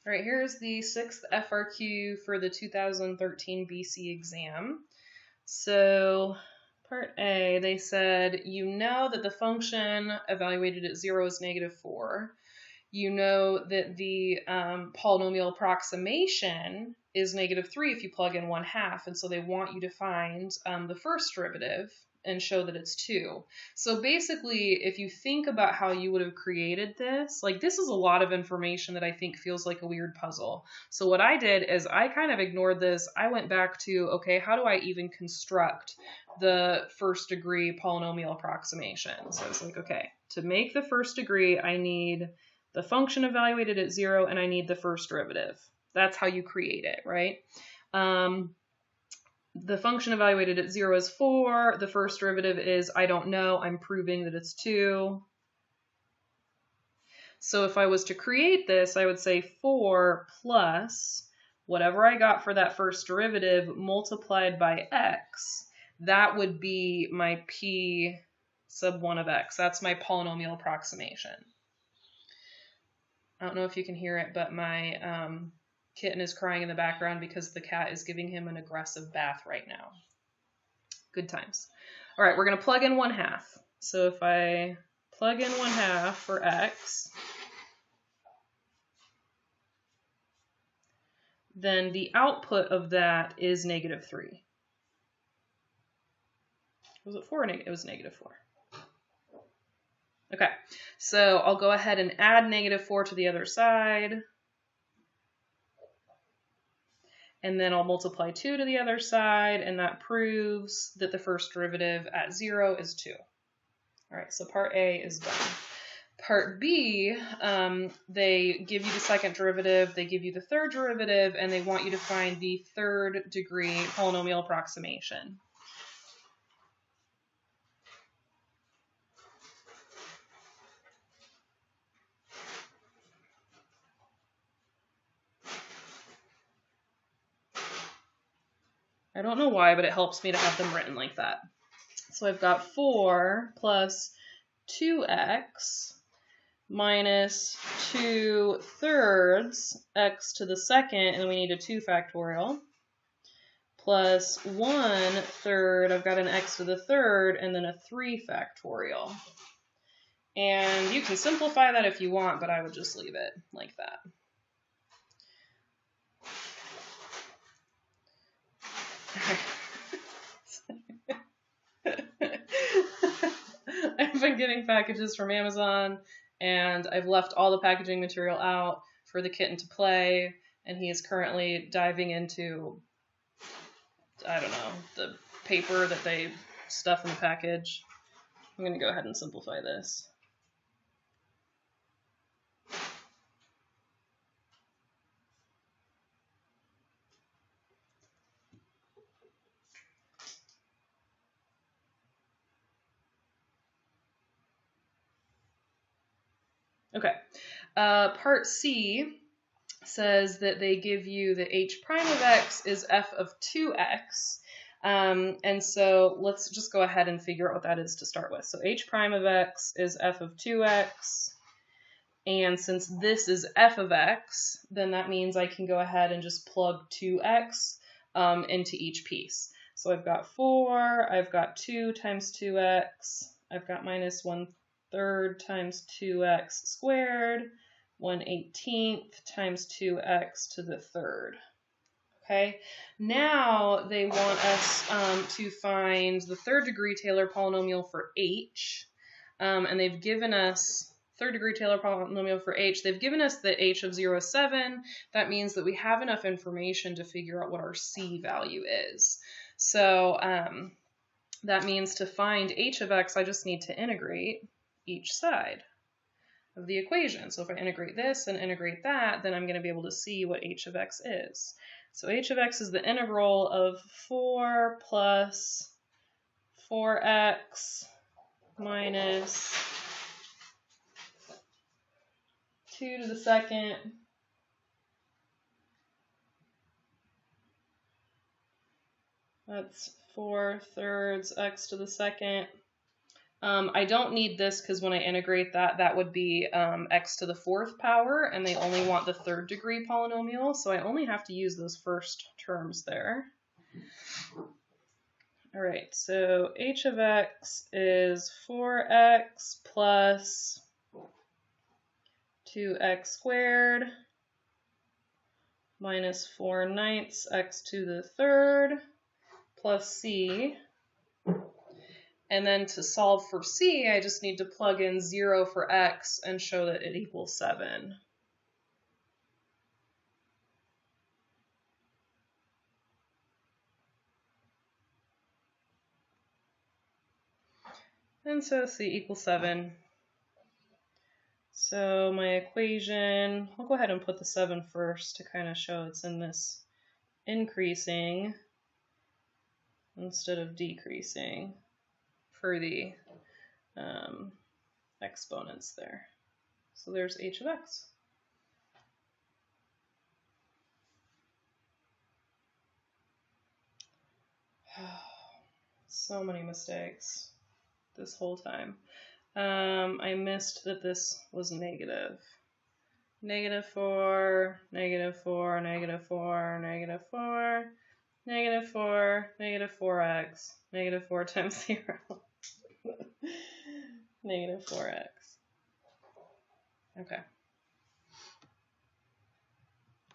All right, here's the 6th FRQ for the 2013 BC exam. So part A, they said, you know that the function evaluated at 0 is -4. You know that the polynomial approximation is -3 if you plug in 1/2, and so they want you to find the first derivative and show that it's 2. So basically, if you think about how you would have created this, like this is a lot of information that I think feels like a weird puzzle. So what I did is I kind of ignored this. I went back to, okay, how do I even construct the first degree polynomial approximation? So I was like, okay, to make the first degree, I need the function evaluated at 0 and I need the first derivative. That's how you create it, right? The function evaluated at 0 is 4. The first derivative is, I don't know. I'm proving that it's 2. So if I was to create this, I would say 4 plus whatever I got for that first derivative multiplied by x. That would be my p sub 1 of x. That's my polynomial approximation. I don't know if you can hear it, but my kitten is crying in the background because the cat is giving him an aggressive bath right now. Good times. All right, we're going to plug in 1/2. So if I plug in 1/2 for x, then the output of that is -3. Was it 4 or negative? It was -4. Okay, so I'll go ahead and add -4 to the other side. And then I'll multiply 2 to the other side, and that proves that the first derivative at 0 is 2. All right, so part A is done. Part B, they give you the second derivative, they give you the third derivative, and they want you to find the third degree polynomial approximation. I don't know why, but it helps me to have them written like that. So I've got 4 plus 2x minus 2/3 x to the second, and then we need a 2 factorial, plus 1/3, I've got an x to the third, and then a 3 factorial. And you can simplify that if you want, but I would just leave it like that. I've been getting packages from Amazon, and I've left all the packaging material out for the kitten to play, and he is currently diving into, I don't know, the paper that they stuff in the package. I'm going to go ahead and simplify this. Okay, part C says that they give you that h prime of x is f of 2x. And so let's just go ahead and figure out what that is to start with. So h prime of x is f of 2x. And since this is f of x, then that means I can go ahead and just plug 2x into each piece. So I've got 4, I've got 2 times 2x, I've got minus 1/3 times 2x squared, 1/18 times 2x to the third. Okay, now they want us to find the third degree Taylor polynomial for h, and they've given us third degree Taylor polynomial for h. They've given us that h of 0 is 7. That means that we have enough information to figure out what our c value is. So that means to find h of x, I just need to integrate each side of the equation. So if I integrate this and integrate that, then I'm going to be able to see what h of x is. So h of x is the integral of 4 plus 4x minus 2 to the second that's 4/3 x to the second I don't need this because when I integrate that, that would be x to the 4th power, and they only want the 3rd degree polynomial, so I only have to use those first terms there. All right, so h of x is 4x plus 2x squared minus 4/9 x to the 3rd plus c. And then to solve for c, I just need to plug in 0 for x and show that it equals 7. And so c equals 7. So my equation, I'll go ahead and put the 7 first to kind of show it's in this increasing instead of decreasing for the exponents there. So there's h of x. So many mistakes this whole time. I missed that this was negative. -4, -4, -4, -4, -4, -4x, -4 times 0. -4x. Okay.